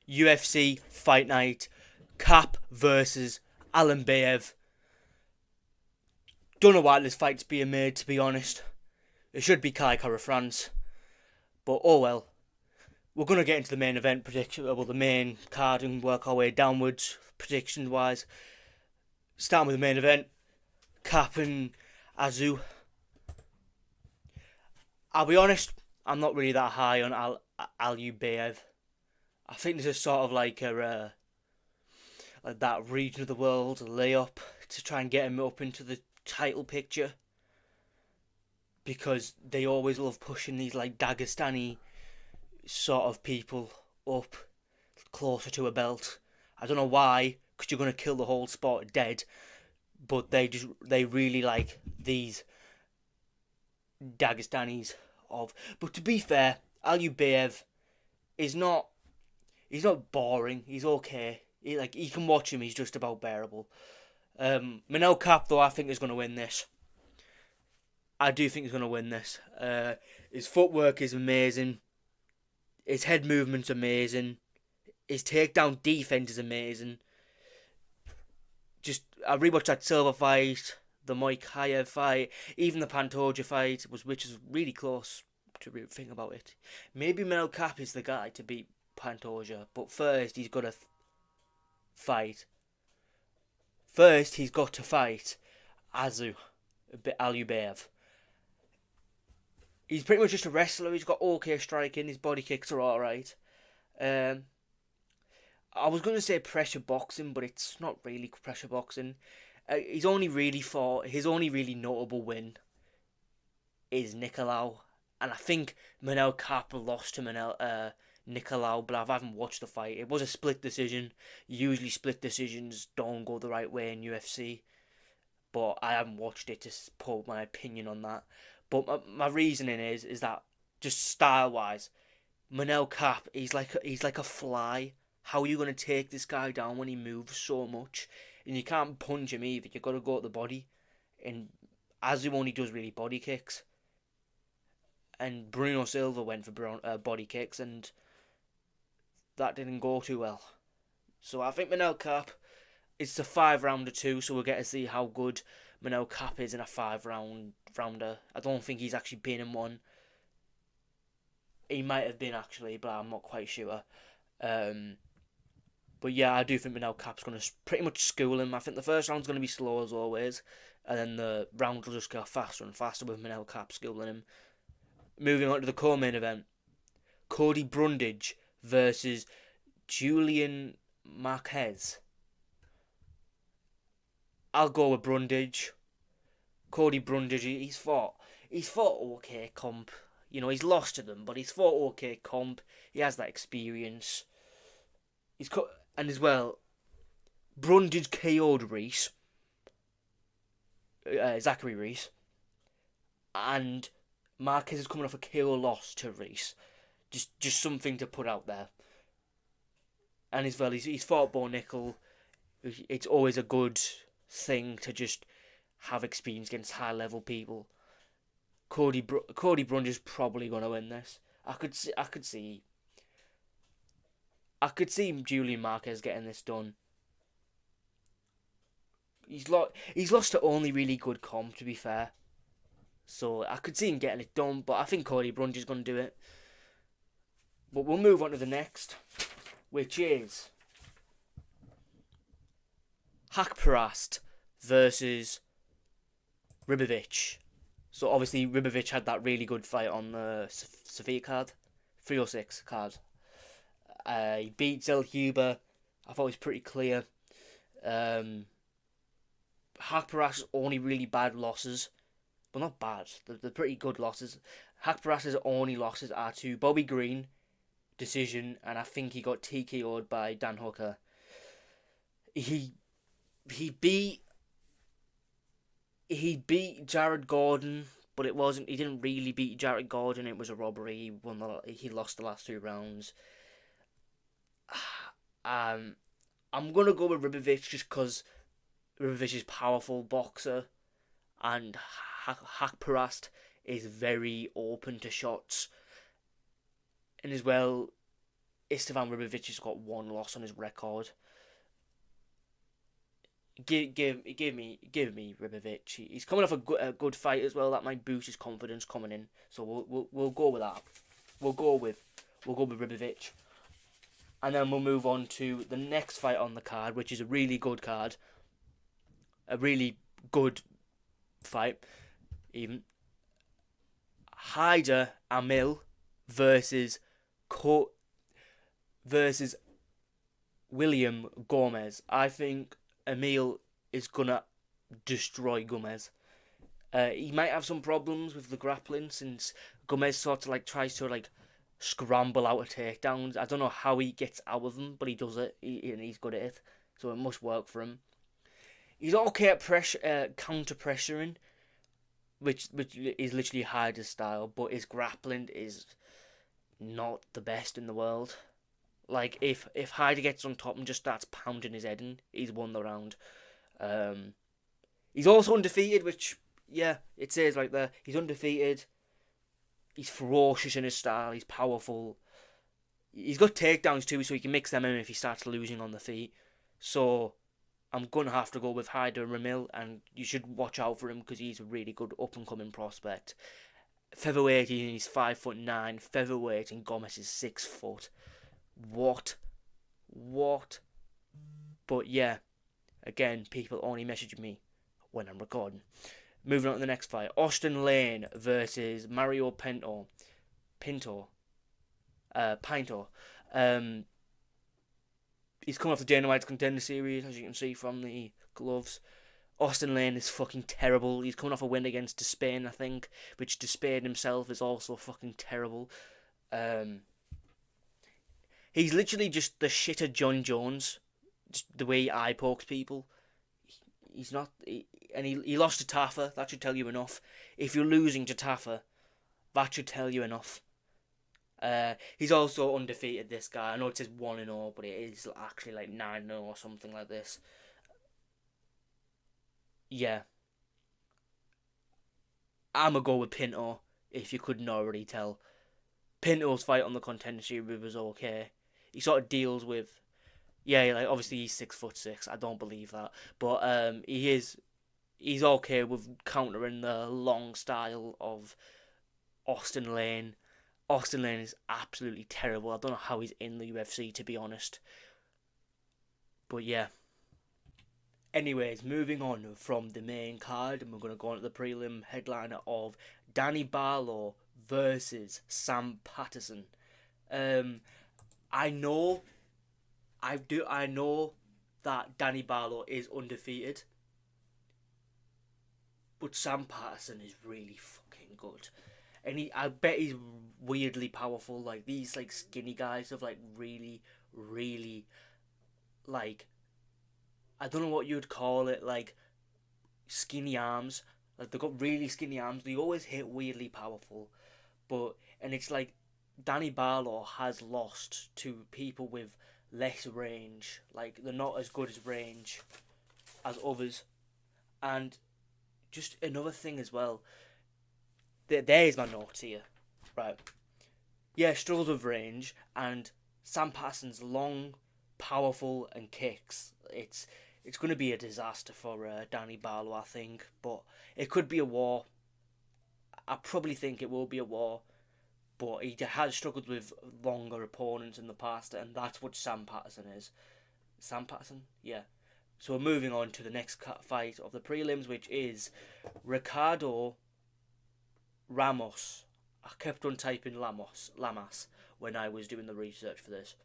UFC Fight Night. Kape versus Almabayev. Don't know why this fight's being made, to be honest. It should be Kai France. But oh well. We're going to get into the main event prediction, well, the main card, and work our way downwards, prediction wise. Starting with the main event, Kape and Azu. I'll be honest, I'm not really that high on Almabayev. I think this is sort of like like that region of the world, a layup to try and get him up into the title picture. Because they always love pushing these like Dagestani sort of people up closer to a belt. I don't know why, because you're going to kill the whole sport dead. But they really like these Dagestanis of. But to be fair, Almabayev is not. He's not boring. He's okay. You can watch him. He's just about bearable. Manel Kape though, I think is going to win this. I do think he's going to win this. His footwork is amazing. His head movement's amazing. His takedown defense is amazing. I rewatched that Silva fight, the Moikaev fight, even the Pantoja fight, which is really close to think about it. Maybe Manel Kape is the guy to beat Pantoja, but first he's got to fight. First he's got to fight Almabayev. He's pretty much just a wrestler. He's got okay striking. His body kicks are alright. I was going to say pressure boxing, but it's not really pressure boxing. His only really notable win is Nicolau. And I think Manel Kape lost to Nicolau, but I haven't watched the fight. It was a split decision. Usually split decisions don't go the right way in UFC. But I haven't watched it to put my opinion on that. But my reasoning is that just style wise, Manel Kape he's like a fly. How are you going to take this guy down when he moves so much? And you can't punch him either. You've got to go at the body. And Azu only does really body kicks. And Bruno Silva went for body kicks, and that didn't go too well. So I think Manel Kape, it's a 5-rounder too, so we'll get to see how good Manel Kape is in a 5-rounder. I don't think he's actually been in one. He might have been actually, but I'm not quite sure. But yeah, I do think Manel Kape's going to pretty much school him. I think the first round's going to be slow as always, and then the round will just go faster and faster with Manel Kape schooling him. Moving on to the co-main event, Cody Brundage versus Julian Marquez. I'll go with Brundage. Cody Brundage, he's fought okay comp. You know, he's lost to them, but he's fought okay comp. He has that experience. And as well, Brundage KO'd Reese, Zachary Reese, and Marquez is coming off a KO loss to Reese. Just something to put out there. And as well, he's fought Bo Nickel. It's always a good thing to just have experience against high level people. Cody Brundage is probably going to win this. I could see Julian Marquez getting this done. He's lost to only really good comp, to be fair. So I could see him getting it done, but I think Cody Brundage is going to do it. But we'll move on to the next, which is Hakparast versus Ribovic. So obviously Ribovic had that really good fight on the Sofia card, 306 card. He beat Zellhuber. I thought it was pretty clear. Hakparast's only really bad losses. Well, not bad. They're pretty good losses. Hakparast's only losses are to Bobby Green, decision, and I think he got TKO'd by Dan Hooker. He beat Jared Gordon, but it wasn't. He didn't really beat Jared Gordon. It was a robbery. He lost the last 2 rounds. I'm gonna go with Ribovic just because Ribovic is a powerful boxer, and Hakparast is very open to shots, and as well, Istvan Ribovic has got 1 loss on his record. Give me Ribovic. He's coming off a good fight as well. That might boost his confidence coming in. So we'll go with that. We'll go with Ribovic. And then we'll move on to the next fight on the card, which is a really good card. A really good fight, even. Haider Amil versus William Gomez. I think Emil is gonna destroy Gomez. He might have some problems with the grappling since Gomez sort of like tries to like scramble out of takedowns. I don't know how he gets out of them, but he does it, and he's good at it. So it must work for him. He's okay at counter pressuring, which is literally Haider's style, but his grappling is not the best in the world. Like if Haider gets on top and just starts pounding his head in, he's won the round. He's also undefeated, which it says right there. He's undefeated. He's ferocious in his style. He's powerful. He's got takedowns too, so he can mix them in if he starts losing on the feet. So I'm going to have to go with Haider Ramil, and you should watch out for him because he's a really good up-and-coming prospect. Featherweight, he's 5'9". Featherweight, and Gomez is 6 foot. What? But yeah, again, people only message me when I'm recording. Moving on to the next fight. Austin Lane versus Mario Pinto. He's coming off the Dana White's Contender Series, as you can see from the gloves. Austin Lane is fucking terrible. He's coming off a win against Despain, I think, which Despain himself is also fucking terrible. He's literally just the shitter John Jones, just the way he eye pokes people. He's not, and he lost to Taffa. That should tell you enough. If you're losing to Taffa, that should tell you enough. He's also undefeated, this guy. I know it says 1-0, but it is actually like 9-0 or something like this. Yeah. I'm going to go with Pinto, if you couldn't already tell. Pinto's fight on the Contender Series was okay. He sort of deals with... Yeah, like obviously he's 6'6". I don't believe that. But he's okay with countering the long style of Austin Lane. Austin Lane is absolutely terrible. I don't know how he's in the UFC, to be honest. But yeah. Anyways, moving on from the main card, and we're going to go on to the prelim headliner of Danny Barlow versus Sam Patterson. I know that Danny Barlow is undefeated, but Sam Patterson is really fucking good. And I bet he's weirdly powerful. Like, these, like, skinny guys have, like, really, like, I don't know what you'd call it, like, skinny arms. Like, they've got really skinny arms. They always hit weirdly powerful. And it's like, Danny Barlow has lost to people with less range. Like, they're not as good as range as others. And just another thing as well. There's my notes here. Right. Yeah, struggles with range, and Sam Patterson's long, powerful, and kicks. It's going to be a disaster for Danny Barlow, I think. But it could be a war. I probably think it will be a war. But he has struggled with longer opponents in the past, and that's what Sam Patterson is. Sam Patterson? Yeah. So we're moving on to the next fight of the prelims, which is Ricardo Ramos. I kept on typing Lamas when I was doing the research for this.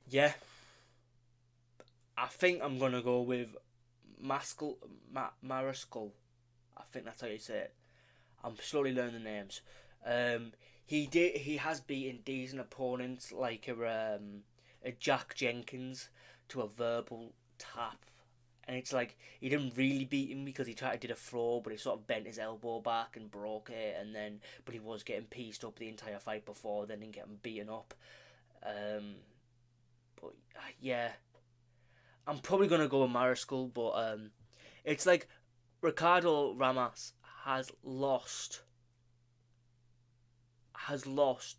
Yeah. I think I'm going to go with Mariscal. I think that's how you say it. I'm slowly learning the names. He has beaten decent opponents like a Jack Jenkins to a verbal tap. And it's like, he didn't really beat him because he tried to do a throw, but he sort of bent his elbow back and broke it, but he was getting pieced up the entire fight before, then didn't get him beaten up. But yeah, I'm probably gonna go with Mariscal, but it's like Ricardo Ramos has lost has lost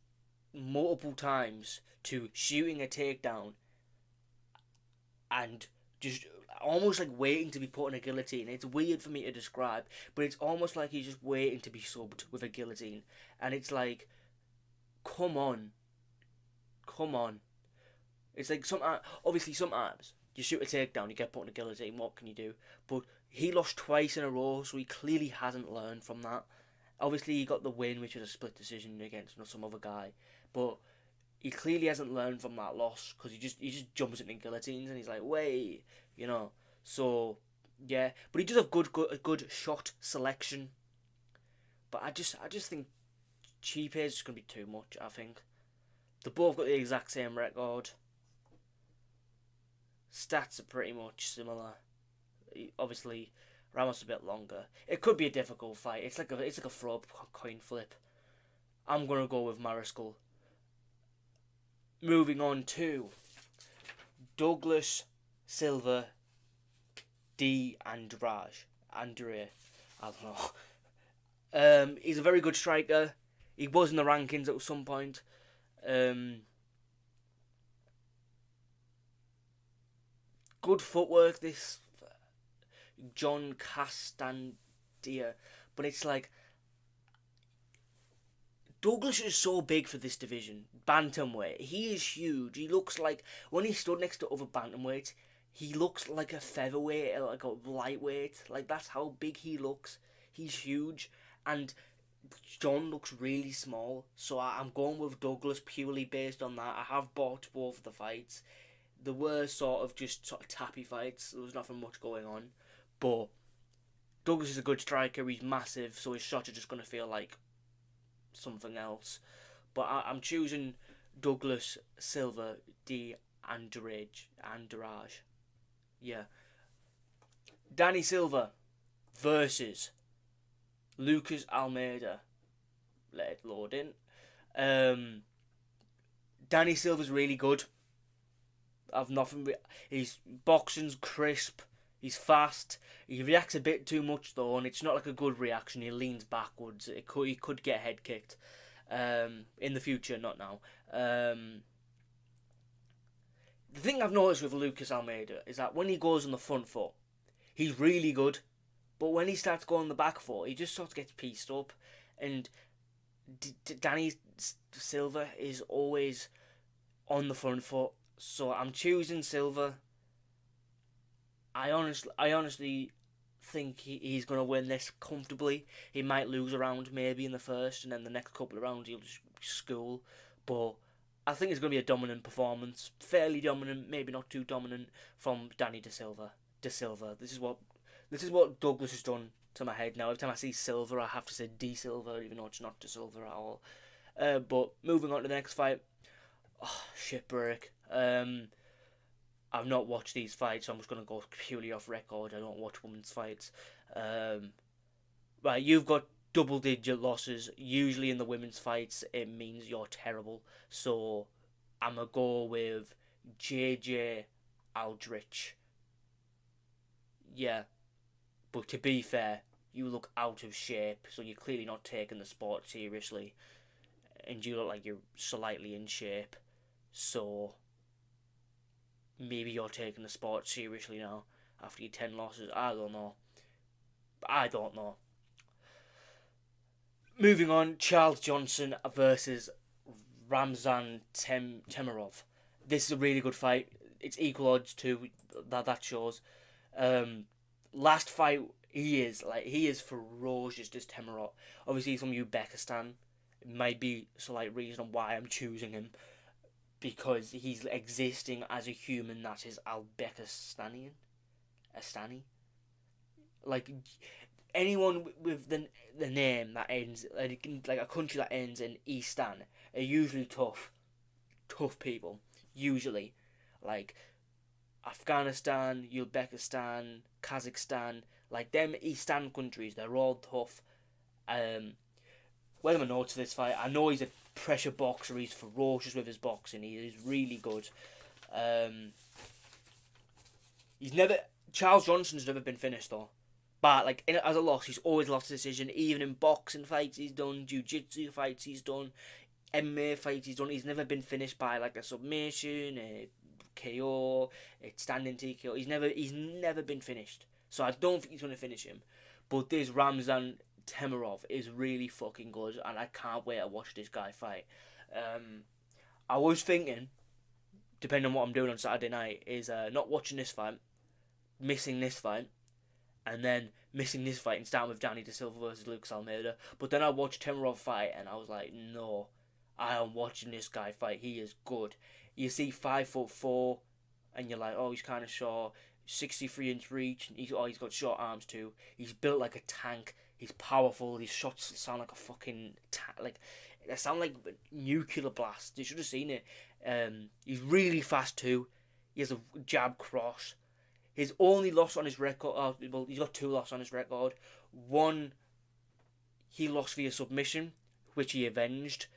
multiple times to shooting a takedown and just almost like waiting to be put in a guillotine. It's weird for me to describe, but it's almost like he's just waiting to be subbed with a guillotine. And it's like, come on. Come on. It's like obviously sometimes you shoot a takedown, you get put in a guillotine, what can you do? But he lost twice in a row, so he clearly hasn't learned from that. Obviously he got the win, which was a split decision against some other guy, but he clearly hasn't learned from that loss, because he just jumps into guillotines and he's like, wait, you know. So yeah, but he does have good shot selection. But I just think Cheap is just gonna be too much. I think they both got the exact same record. Stats are pretty much similar. Obviously, Ramos a bit longer. It could be a difficult fight. It's like a throw coin flip. I'm gonna go with Mariscal. Moving on to Douglas Silva D. Andrade. I don't know. He's a very good striker. He was in the rankings at some point. Good footwork, this John Castandia. But it's like, Douglas is so big for this division. Bantamweight. He is huge. He looks like, when he stood next to other bantamweights, he looks like a featherweight, like a lightweight. Like, that's how big he looks. He's huge. And John looks really small. So I'm going with Douglas purely based on that. I have bought both of the fights. There were sort of tappy fights. There was nothing much going on. But Douglas is a good striker. He's massive. So his shots are just going to feel like something else. But I'm choosing Douglas Silva D. Andrade. Yeah. Danny Silva versus Lucas Almeida. Let it load in. Danny Silva's really good. I've nothing. His boxing's crisp. He's fast. He reacts a bit too much though, and it's not like a good reaction. He leans backwards. He could get head kicked. In the future, not now. The thing I've noticed with Lucas Almeida is that when he goes on the front foot, he's really good. But when he starts going on the back foot, he just sort of gets pieced up. And Danny Silva is always on the front foot. So I'm choosing Silva. I honestly think he's going to win this comfortably. He might lose a round maybe in the first, and then the next couple of rounds he'll just school. But I think it's going to be a dominant performance. Fairly dominant, maybe not too dominant, from Danny De Silva. This is what Douglas has done to my head now. Every time I see Silva, I have to say De Silva, even though it's not De Silva at all. But moving on to the next fight. Oh, shit break. I've not watched these fights, so I'm just going to go purely off record. I don't watch women's fights. Right, you've got double-digit losses. Usually in the women's fights, it means you're terrible. So I'm going to go with JJ Aldrich. Yeah. But to be fair, you look out of shape, so you're clearly not taking the sport seriously. And you look like you're slightly in shape. So maybe you're taking the sport seriously now after your 10 losses. I don't know. Moving on, Charles Johnson versus Ramzan Temirov. This is a really good fight. It's equal odds too. That shows. Last fight, he is ferocious, this Temirov. Obviously, he's from Uzbekistan. It might be a slight reason why I'm choosing him, because he's existing as a human that is Uzbekistani. Like, anyone with the name that ends, like a country that ends in Istan, are usually tough people. Usually, like Afghanistan, Uzbekistan, Kazakhstan, like them Eastern countries, they're all tough. What am I notes for this fight? I know he's a pressure boxer. He's ferocious with his boxing. He is really good. Charles Johnson's never been finished though, But like as a loss, he's always lost a decision. Even in boxing fights, he's done. Jiu-jitsu fights, he's done. MMA fights, he's done. He's never been finished by like a submission, a KO, a standing TKO. He's never been finished. So I don't think he's gonna finish him. But this Ramzan Temirov is really fucking good, and I can't wait to watch this guy fight. I was thinking, depending on what I'm doing on Saturday night, is not watching this fight, missing this fight, and then missing this fight and starting with Danny De Silva versus Lucas Almeida. But then I watched Temirov fight, and I was like, no, I am watching this guy fight. He is good. You see 5'4", and you're like, oh, he's kind of short. 63-inch reach. He's got short arms too. He's built like a tank. He's powerful. His shots sound like a fucking they sound like nuclear blasts. You should have seen it. He's really fast too. He has a jab cross. His only loss on his record. Well, he's got 2 losses on his record. One, he lost via submission, which he avenged,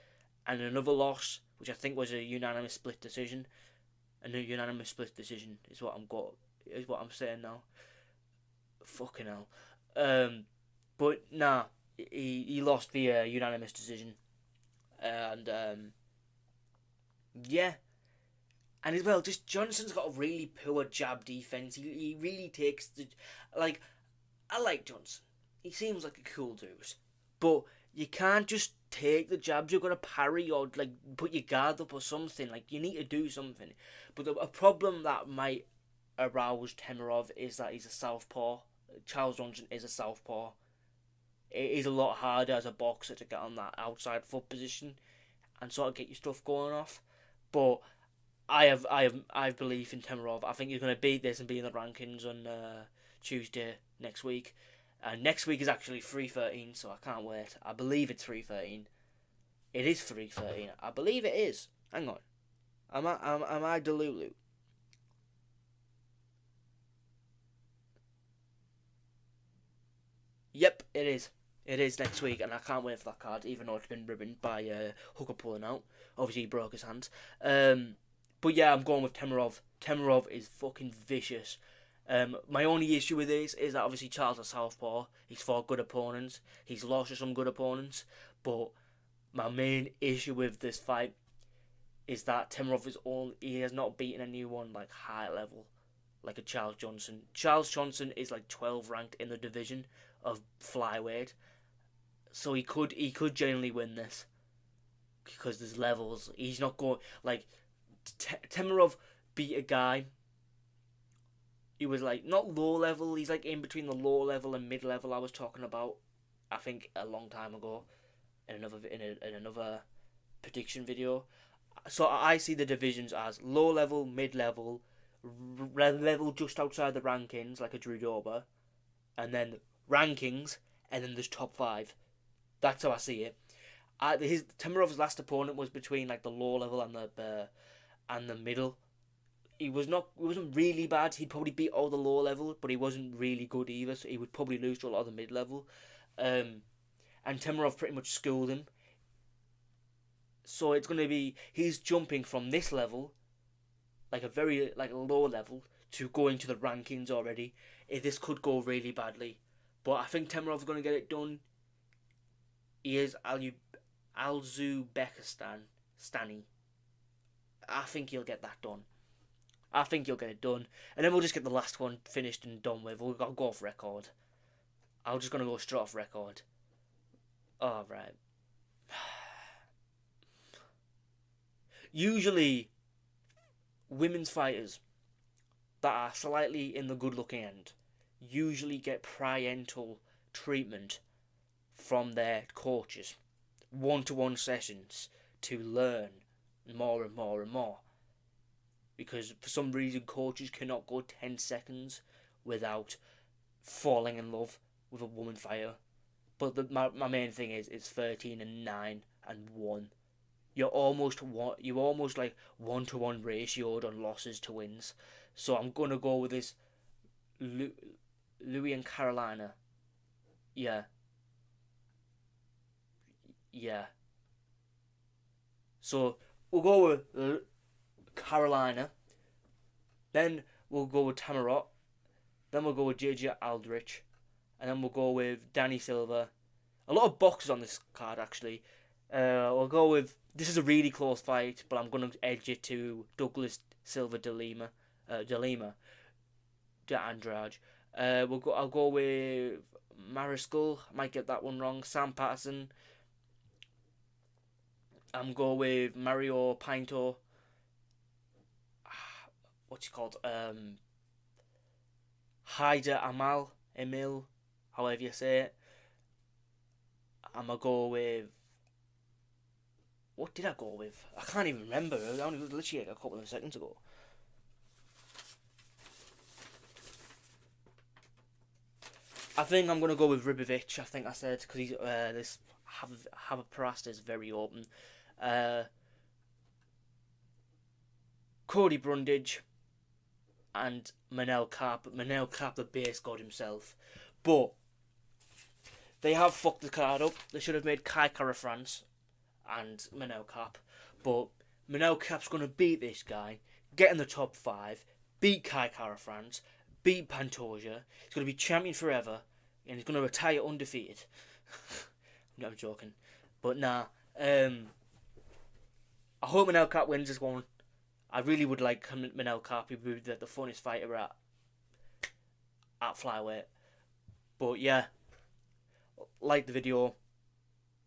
and another loss, which I think was a unanimous split decision. A unanimous split decision is what I'm saying now. Fucking hell. But nah, he lost via unanimous decision, and yeah. And as well, just Johnson's got a really poor jab defense. He really takes the I like Johnson. He seems like a cool dude, but you can't just take the jabs. You've got to parry or like put your guard up or something. Like you need to do something. But a problem that might arouse Temirov is that he's a southpaw. Charles Johnson is a southpaw. It is a lot harder as a boxer to get on that outside foot position and sort of get your stuff going off. But I have belief in Temirov. I think he's going to beat this and be in the rankings on Tuesday next week. And next week is actually 3:13, so I can't wait. I believe it's 3:13. It is 3:13. I believe it is. Hang on. Am I Delulu? Yep, it is. It is next week, and I can't wait for that card, even though it's been ribboned by Hooker pulling out. Obviously, he broke his hands. But yeah, I'm going with Temirov. Temirov is fucking vicious. My only issue with this is that obviously Charles is southpaw. He's fought good opponents. He's lost to some good opponents. But my main issue with this fight is that Temirov he has not beaten anyone like high level, like a Charles Johnson. Charles Johnson is like 12 ranked in the division of flyweight, so he could genuinely win this because there's levels. He's not going like Temirov beat a guy. He was like not low level. He's like in between the low level and mid level. I was talking about, I think a long time ago, in another prediction video. So I see the divisions as low level, mid level, level just outside the rankings, like a Drew Dober, and then rankings, and then there's top 5. That's how I see it. Temirov's last opponent was between like the low level and the middle. He wasn't really bad. He'd probably beat all the low level, but he wasn't really good either. So he would probably lose to a lot of the mid level. And Temirov pretty much schooled him. So it's gonna be he's jumping from this level, like a low level, to going to the rankings already. This could go really badly, but I think Temirov's gonna get it done. He is Alzubekistan Stani. I think he'll get that done. I think he'll get it done, and then we'll just get the last one finished and done with. We'll go off record. I'm just gonna go straight off record. All right. Usually, women's fighters that are slightly in the good-looking end usually get parental treatment from their coaches, one-to-one sessions to learn more and more and more. Because for some reason, coaches cannot go 10 seconds without falling in love with a woman fighter. But my main thing is it's 13 and 9 and 1. You're almost like 1-to-1 ratioed on losses to wins. So I'm gonna go with this Louis and Carolina. Yeah. So we'll go with Carolina. Then we'll go with Tamarot. Then we'll go with JJ Aldrich. and then we'll go with Danny Silva. A lot of boxes on this card, actually. We'll go with... This is a really close fight, but I'm going to edge it to Douglas Silva de Lima. De Andrade. I'll go with Mariscal. I might get that one wrong. Sam Patterson. I'm going with Mario Pinto. What's he called? Haider Emil, however you say it. I'm going to go with... What did I go with? I can't even remember. It only was literally a couple of seconds ago. I think I'm going to go with Ribovic, I think I said, because he's this Haberprast is very open. Cody Brundage and Manel Kape. Manel Kape, the base god himself. But they have fucked the card up. They should have made Kai Kara France and Manel Kape. But Manel Kape's going to beat this guy, get in the top 5, beat Kai Kara France, beat Pantoja. He's going to be champion forever, and he's going to retire undefeated. I'm joking. But nah. I hope Manel Kape wins this one. I really would like Manel Kape. He would be the funnest fighter at flyweight. But yeah, like the video,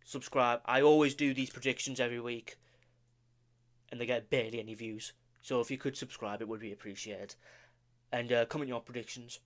subscribe. I always do these predictions every week, and they get barely any views. So if you could subscribe, it would be appreciated. And comment your predictions.